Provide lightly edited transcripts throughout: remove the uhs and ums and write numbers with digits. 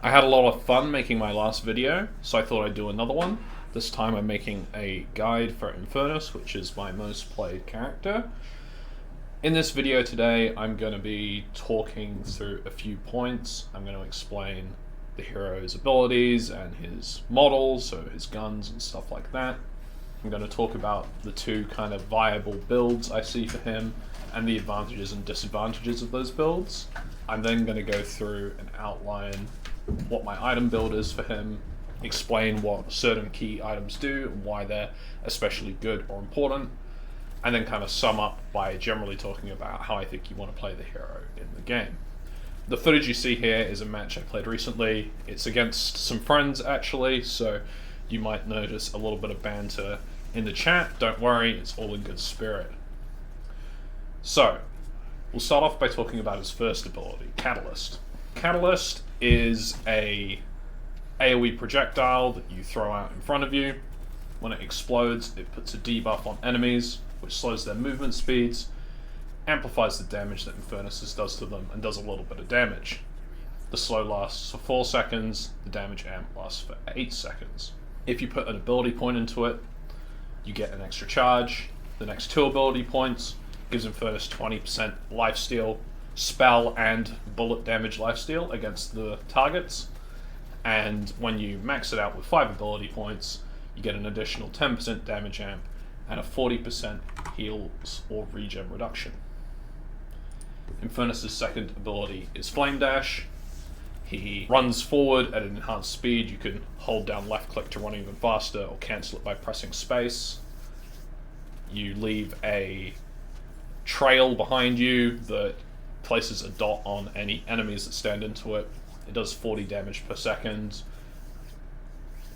I had a lot of fun making my last video, so I thought I'd do another one. This time I'm making a guide for Infernus, which is my most played character. In this video today, I'm going to be talking through a few points. I'm going to explain the hero's abilities and his models, so his guns and stuff like that. I'm going to talk about the two kind of viable builds I see for him and the advantages and disadvantages of those builds. I'm then going to go through and outline what my item build is for him, explain what certain key items do and why they're especially good or important, and then kind of sum up by generally talking about how I think you want to play the hero in the game. The footage you see here is a match I played recently. It's against some friends actually, so you might notice a little bit of banter in the chat. Don't worry, it's all in good spirit. So, we'll start off by talking about his first ability, Catalyst. Catalyst is a AoE projectile that you throw out in front of you. When it explodes, it puts a debuff on enemies, which slows their movement speeds, amplifies the damage that Infernus does to them, and does a little bit of damage. The slow lasts for 4 seconds, the damage amp lasts for 8 seconds. If you put an ability point into it, you get an extra charge. The next 2 ability points gives Infernus 20% lifesteal, spell and bullet damage lifesteal against the targets. And when you max it out with 5 ability points, you get an additional 10% damage amp and a 40% heals or regen reduction. Infernus' second ability is Flame Dash. He runs forward at an enhanced speed. You can hold down left click to run even faster or cancel it by pressing space. You leave a trail behind you that places a dot on any enemies that stand into it. It does 40 damage per second.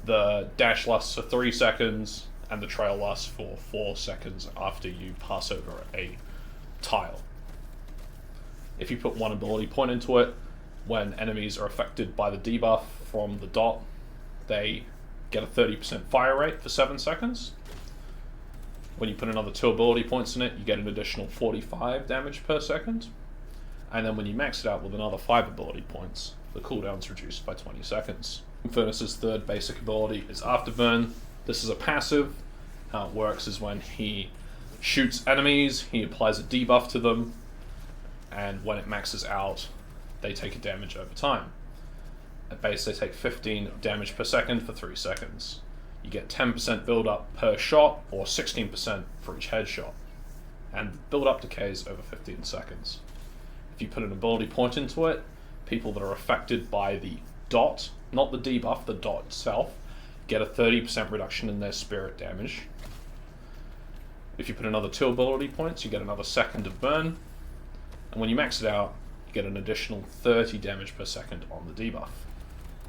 The dash lasts for 3 seconds, and the trail lasts for 4 seconds after you pass over a tile. If you put 1 ability point into it, when enemies are affected by the debuff from the dot, they get a 30% fire rate for 7 seconds. When you put another 2 ability points in it, you get an additional 45 damage per second. And then when you max it out with another 5 ability points, the cooldown's reduced by 20 seconds. Infernus' third basic ability is Afterburn. This is a passive. How it works is when he shoots enemies, he applies a debuff to them, and when it maxes out, they take a damage over time. At base, they take 15 damage per second for 3 seconds. You get 10% build up per shot, or 16% for each headshot. And build up decays over 15 seconds. If you put an ability point into it, people that are affected by the dot, not the debuff, the dot itself, get a 30% reduction in their spirit damage. If you put another 2 ability points, you get another second of burn. And when you max it out, you get an additional 30 damage per second on the debuff.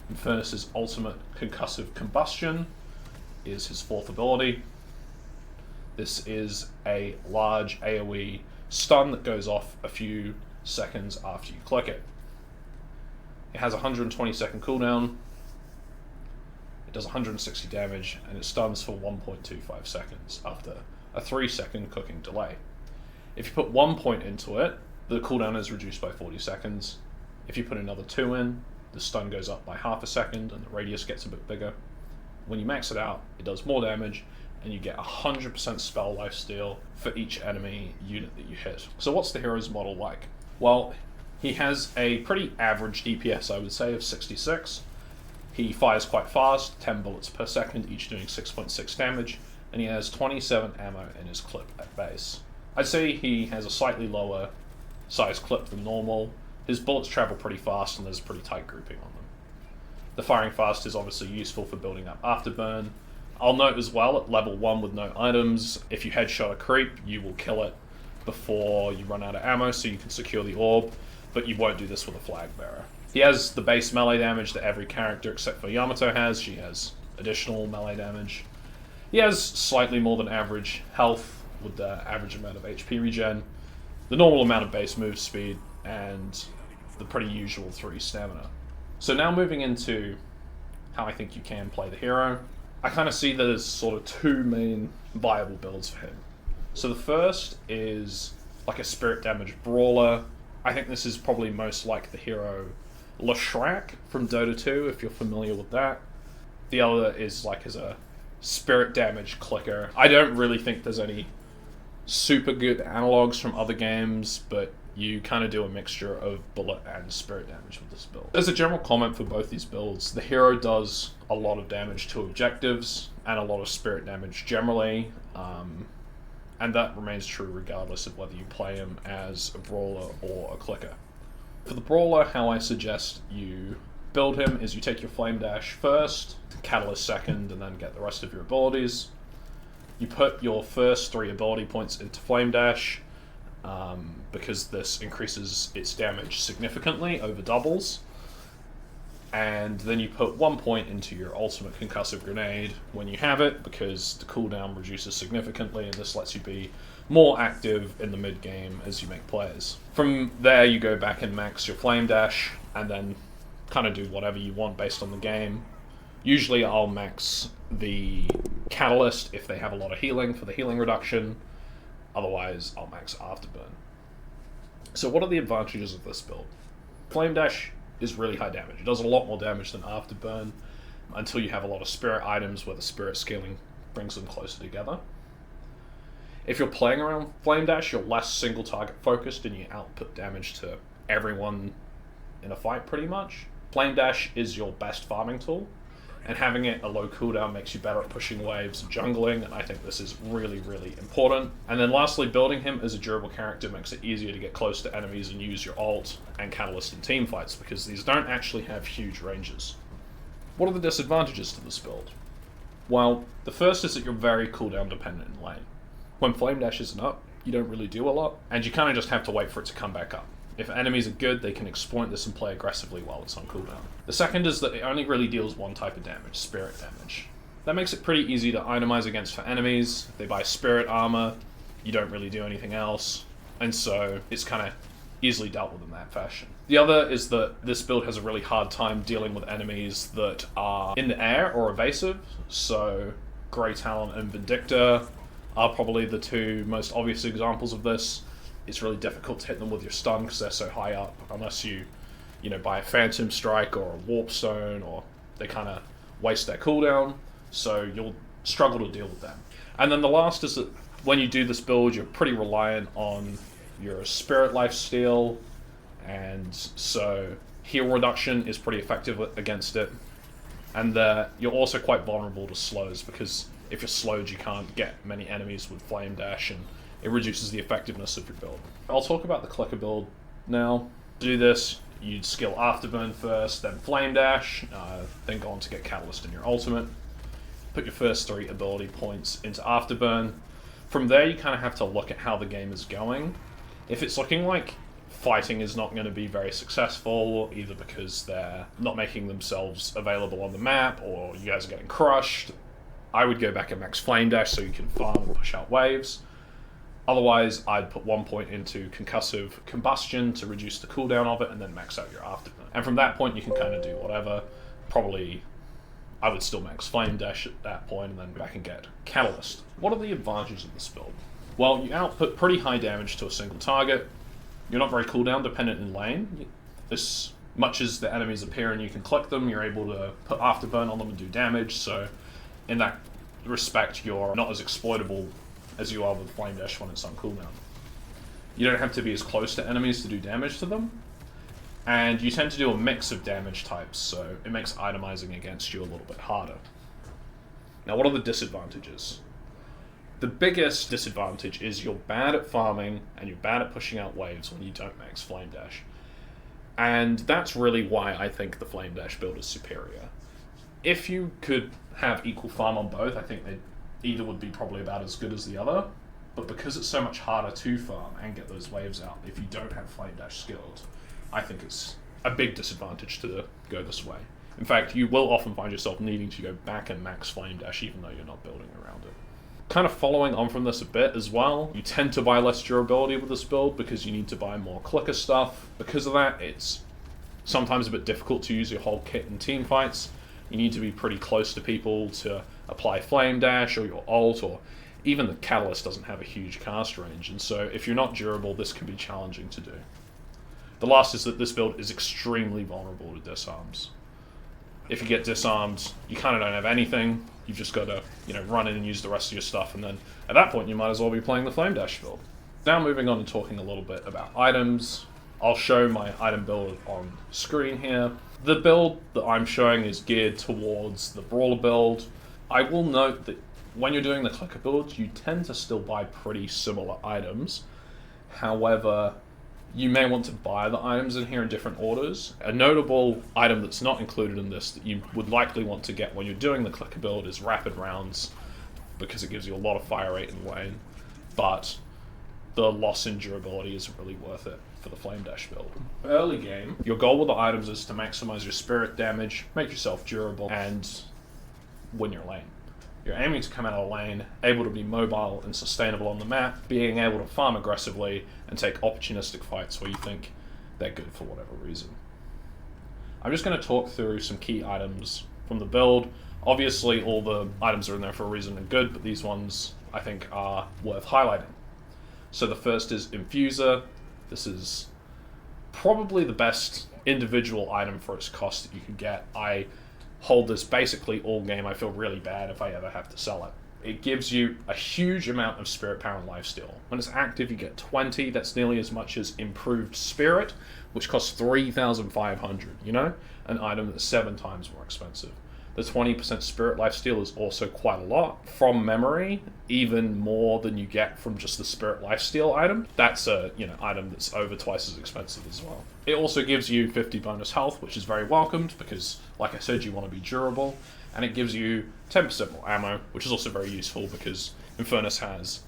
Infernus' ultimate concussive combustion is his 4th ability. This is a large AoE stun that goes off a few seconds after you click it. It has a 120 second cooldown, it does 160 damage, and it stuns for 1.25 seconds after a 3 second cooking delay. If you put 1 point into it, the cooldown is reduced by 40 seconds. If you put another 2 in, the stun goes up by half a second and the radius gets a bit bigger. When you max it out, it does more damage, and you get 100% spell lifesteal for each enemy unit that you hit. So what's the hero's model like? Well, he has a pretty average DPS, I would say, of 66. He fires quite fast, 10 bullets per second, each doing 6.6 damage, and he has 27 ammo in his clip at base. I'd say he has a slightly lower size clip than normal. His bullets travel pretty fast, and there's a pretty tight grouping on them. The firing fast is obviously useful for building up Afterburn. I'll note as well, at level 1 with no items, if you headshot a creep, you will kill it before you run out of ammo, so you can secure the orb, but you won't do this with a flag bearer. He has the base melee damage that every character except for Yamato has. She has additional melee damage. He has slightly more than average health with the average amount of HP regen, the normal amount of base move speed, and the pretty usual 3 stamina. So now moving into how I think you can play the hero, I kind of see there's sort of 2 main viable builds for him. So the first is like a spirit damage brawler. I think this is probably most like the hero Leshrac from Dota 2, if you're familiar with that. The other is like as a spirit damage clicker. I don't really think there's any super good analogs from other games, but you kind of do a mixture of bullet and spirit damage with this build. As a general comment for both these builds, the hero does a lot of damage to objectives and a lot of spirit damage generally, and that remains true regardless of whether you play him as a brawler or a clicker. For the brawler, how I suggest you build him is you take your Flame Dash first, Catalyst second, and then get the rest of your abilities. You put your first 3 ability points into Flame Dash, because this increases its damage significantly, over doubles. And then you put 1 point into your ultimate concussive grenade when you have it, because the cooldown reduces significantly, and this lets you be more active in the mid game as you make plays. From there you go back and max your Flame Dash, and then kind of do whatever you want based on the game. Usually I'll max the Catalyst if they have a lot of healing for the healing reduction, otherwise I'll max Afterburn. So what are the advantages of this build? Flame Dash is really high damage. It does a lot more damage than Afterburn until you have a lot of spirit items where the spirit scaling brings them closer together. If you're playing around Flame Dash, you're less single target focused and you output damage to everyone in a fight pretty much. Flame Dash is your best farming tool, and having it a low cooldown makes you better at pushing waves and jungling, and I think this is really, really important. And then lastly, building him as a durable character makes it easier to get close to enemies and use your ult and Catalyst in team fights, because these don't actually have huge ranges. What are the disadvantages to this build? Well, the first is that you're very cooldown dependent in lane. When Flame Dash isn't up, you don't really do a lot, and you kind of just have to wait for it to come back up. If enemies are good, they can exploit this and play aggressively while it's on cooldown. The second is that it only really deals one type of damage, spirit damage. That makes it pretty easy to itemize against for enemies. If they buy spirit armor, you don't really do anything else, and so it's kind of easily dealt with in that fashion. The other is that this build has a really hard time dealing with enemies that are in the air or evasive, so Grey Talon and Vindicta are probably the 2 most obvious examples of this. It's really difficult to hit them with your stun because they're so high up, unless you buy a Phantom Strike or a Warp Stone, or they kind of waste their cooldown, so you'll struggle to deal with them. And then the last is that when you do this build, you're pretty reliant on your Spirit Lifesteal, and so heal reduction is pretty effective against it. And you're also quite vulnerable to slows, because if you're slowed, you can't get many enemies with Flame Dash, and it reduces the effectiveness of your build. I'll talk about the clicker build now. To do this, you'd skill Afterburn first, then Flame Dash, then go on to get Catalyst in your ultimate. Put your first 3 ability points into Afterburn. From there, you kind of have to look at how the game is going. If it's looking like fighting is not going to be very successful, either because they're not making themselves available on the map, or you guys are getting crushed, I would go back and max Flame Dash so you can farm and push out waves. Otherwise, I'd put 1 point into Concussive Combustion to reduce the cooldown of it, and then max out your Afterburn. And from that point, you can kind of do whatever. Probably, I would still max Flame Dash at that point, and then go back and get Catalyst. What are the advantages of this build? Well, you output pretty high damage to a single target. You're not very cooldown dependent in lane. As much as the enemies appear and you can click them, you're able to put Afterburn on them and do damage, so in that respect, you're not as exploitable as you are with Flame Dash when it's on cooldown. You don't have to be as close to enemies to do damage to them, and you tend to do a mix of damage types, so it makes itemizing against you a little bit harder. Now, what are the disadvantages? The biggest disadvantage is you're bad at farming, and you're bad at pushing out waves when you don't max Flame Dash. And that's really why I think the Flame Dash build is superior. If you could have equal farm on both, I think either would be probably about as good as the other, but because it's so much harder to farm and get those waves out if you don't have Flame Dash skilled, I think it's a big disadvantage to go this way. In fact, you will often find yourself needing to go back and max Flame Dash even though you're not building around it. Kind of following on from this a bit as well, you tend to buy less durability with this build because you need to buy more clicker stuff. Because of that, it's sometimes a bit difficult to use your whole kit in team fights. You need to be pretty close to people to apply Flame Dash or your ult, or even the Catalyst doesn't have a huge cast range, and so if you're not durable, this can be challenging to do. The last is that this build is extremely vulnerable to disarms. If you get disarmed, you kind of don't have anything. You've just got to, run in and use the rest of your stuff, and then at that point you might as well be playing the Flame Dash build. Now moving on and talking a little bit about items. I'll show my item build on screen here. The build that I'm showing is geared towards the Brawler build. I will note that when you're doing the clicker builds, you tend to still buy pretty similar items. However, you may want to buy the items in here in different orders. A notable item that's not included in this that you would likely want to get when you're doing the clicker build is Rapid Rounds, because it gives you a lot of fire rate in lane, but the loss in durability is really worth it for the Flame Dash build. Early game, your goal with the items is to maximize your spirit damage, make yourself durable, and win your lane. You're aiming to come out of lane, able to be mobile and sustainable on the map, being able to farm aggressively and take opportunistic fights where you think they're good for whatever reason. I'm just going to talk through some key items from the build. Obviously all the items are in there for a reason and good, but these ones I think are worth highlighting. So the first is Infuser. This is probably the best individual item for its cost that you could get. I hold this basically all game. I feel really bad if I ever have to sell it. It gives you a huge amount of spirit power and lifesteal. When it's active, you get 20. That's nearly as much as Improved Spirit, which costs 3,500, an item that's 7 times more expensive. The 20% spirit lifesteal is also quite a lot. From memory, even more than you get from just the spirit lifesteal item. That's a item that's over twice as expensive as well. It also gives you 50 bonus health, which is very welcomed because, like I said, you want to be durable. And it gives you 10% more ammo, which is also very useful because Infernus has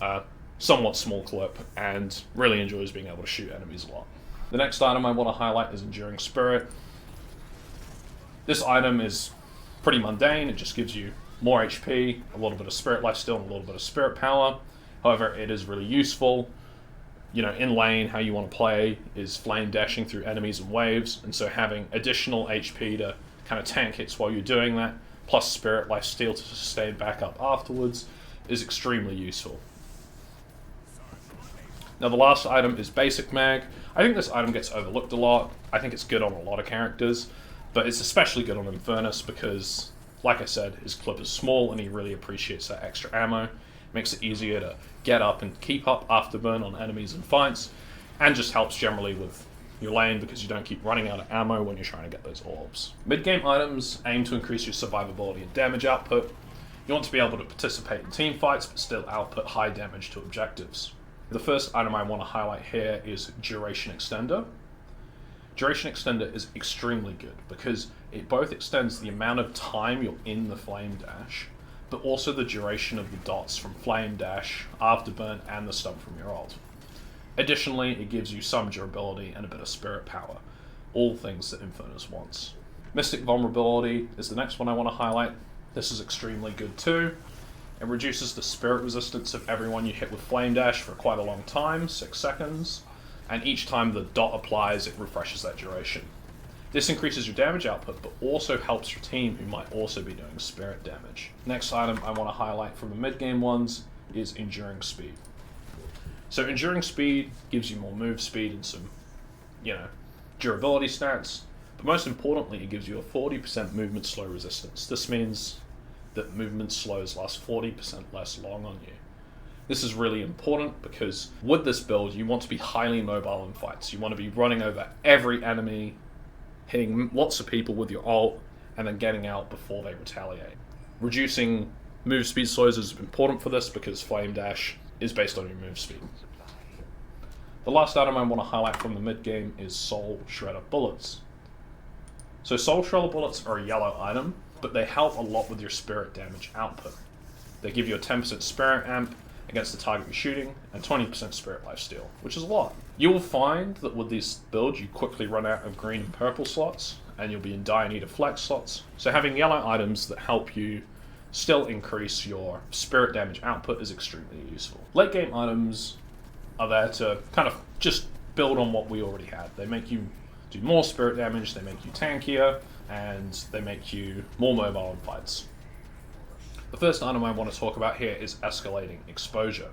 a somewhat small clip and really enjoys being able to shoot enemies a lot. The next item I want to highlight is Enduring Spirit. This item is pretty mundane. It just gives you more HP, a little bit of spirit lifesteal, and a little bit of spirit power. However, it is really useful. In lane, how you want to play is flame dashing through enemies and waves, and so having additional HP to kind of tank hits while you're doing that, plus spirit lifesteal to sustain back up afterwards, is extremely useful. Now the last item is Basic Mag. I think this item gets overlooked a lot. I think it's good on a lot of characters, but it's especially good on Infernus because, like I said, his clip is small and he really appreciates that extra ammo. It makes it easier to get up and keep up afterburn on enemies and fights, and just helps generally with your lane because you don't keep running out of ammo when you're trying to get those orbs. Mid-game items aim to increase your survivability and damage output. You want to be able to participate in team fights but still output high damage to objectives. The first item I want to highlight here is Duration Extender. Duration Extender is extremely good because it both extends the amount of time you're in the Flame Dash, but also the duration of the dots from Flame Dash, Afterburn, and the stun from your ult. Additionally, it gives you some durability and a bit of spirit power, all things that Infernus wants. Mystic Vulnerability is the next one I want to highlight. This is extremely good too. It reduces the spirit resistance of everyone you hit with Flame Dash for quite a long time, 6 seconds, and each time the dot applies, it refreshes that duration. This increases your damage output, but also helps your team who might also be doing spirit damage. Next item I want to highlight from the mid-game ones is Enduring Speed. So Enduring Speed gives you more move speed and some, durability stats, but most importantly, it gives you a 40% movement slow resistance. This means that movement slows last 40% less long on you. This is really important because with this build, you want to be highly mobile in fights. You want to be running over every enemy, hitting lots of people with your ult, and then getting out before they retaliate. Reducing move speed slows is important for this because Flame Dash is based on your move speed. The last item I want to highlight from the mid-game is Soul Shredder Bullets. So Soul Shredder Bullets are a yellow item, but they help a lot with your spirit damage output. They give you a 10% spirit amp against the target you're shooting, and 20% spirit lifesteal, which is a lot. You will find that with these builds, you quickly run out of green and purple slots, and you'll be in dire need of flex slots. So having yellow items that help you still increase your spirit damage output is extremely useful. Late game items are there to kind of just build on what we already had. They make you do more spirit damage, they make you tankier, and they make you more mobile in fights. The first item I want to talk about here is Escalating Exposure.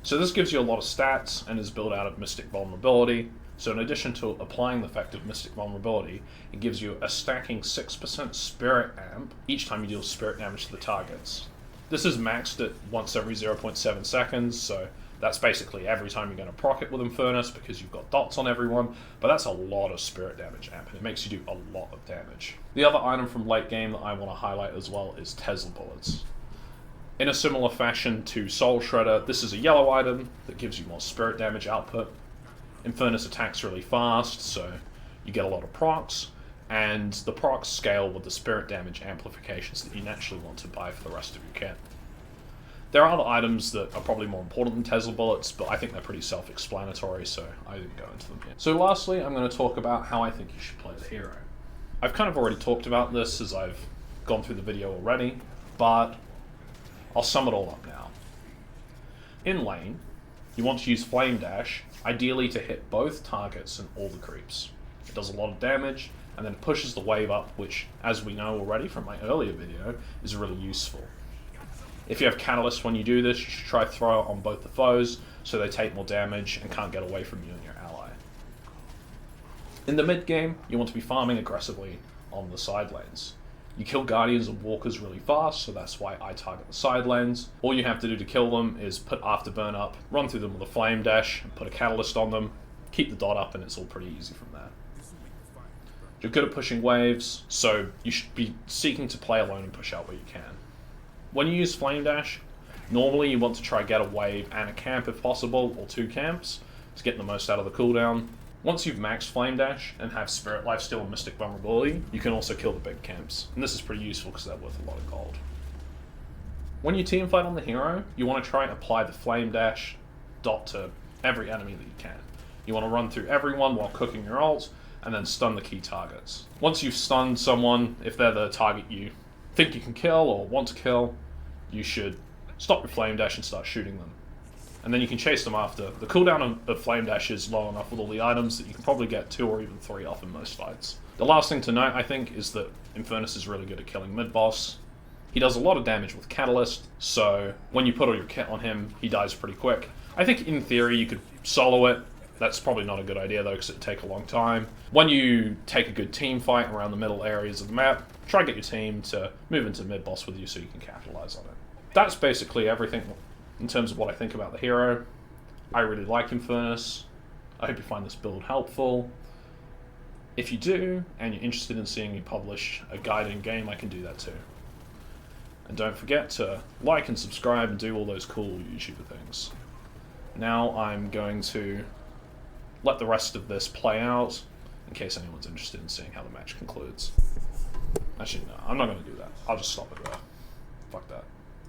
So this gives you a lot of stats and is built out of Mystic Vulnerability. So in addition to applying the effect of Mystic Vulnerability, it gives you a stacking 6% Spirit Amp each time you deal Spirit damage to the targets. This is maxed at once every 0.7 seconds, so that's basically every time you're going to proc it with Infernus because you've got dots on everyone, but that's a lot of Spirit damage amp, and it makes you do a lot of damage. The other item from late game that I want to highlight as well is Tesla Bullets. In a similar fashion to Soul Shredder, this is a yellow item that gives you more Spirit damage output. Infernus attacks really fast, so you get a lot of procs, and the procs scale with the Spirit damage amplifications that you naturally want to buy for the rest of your kit. There are other items that are probably more important than Tesla Bullets, but I think they're pretty self-explanatory, so I didn't go into them here. So lastly, I'm going to talk about how I think you should play the hero. I've kind of already talked about this as I've gone through the video already, but I'll sum it all up now. In lane, you want to use Flame Dash, ideally to hit both targets and all the creeps. It does a lot of damage, and then it pushes the wave up, which, as we know already from my earlier video, is really useful. If you have Catalyst when you do this, you should try to throw it on both the foes, so they take more damage and can't get away from you and your ally. In the mid game, you want to be farming aggressively on the side lanes. You kill Guardians and Walkers really fast, so that's why I target the side lanes. All you have to do to kill them is put Afterburn up, run through them with a Flame Dash, and put a Catalyst on them, keep the dot up, and it's all pretty easy from there. You're good at pushing waves, so you should be seeking to play alone and push out where you can. When you use Flame Dash, normally you want to try get a wave and a camp if possible, or 2 camps, to get the most out of the cooldown. Once you've maxed Flame Dash and have Spirit Lifesteal and Mystic Vulnerability, you can also kill the big camps, and this is pretty useful because they're worth a lot of gold. When you teamfight on the hero, you want to try and apply the Flame Dash dot to every enemy that you can. You want to run through everyone while cooking your ult, and then stun the key targets. Once you've stunned someone, if they're the target you think you can kill or want to kill, you should stop your Flame Dash and start shooting them. And then you can chase them after. The cooldown of Flame Dash is low enough with all the items that you can probably get 2 or even 3 off in most fights. The last thing to note, I think, is that Infernus is really good at killing mid-boss. He does a lot of damage with Catalyst, so when you put all your kit on him, he dies pretty quick. I think in theory you could solo it. That's probably not a good idea though, because it'd take a long time. When you take a good team fight around the middle areas of the map, try to get your team to move into mid-boss with you so you can capitalize on it. That's basically everything in terms of what I think about the hero. I really like Infernus. I hope you find this build helpful. If you do, and you're interested in seeing me publish a guide in game, I can do that too. And don't forget to like and subscribe and do all those cool YouTuber things. Now I'm going to let the rest of this play out in case anyone's interested in seeing how the match concludes. Actually, no, I'm not going to do that. I'll just stop it there.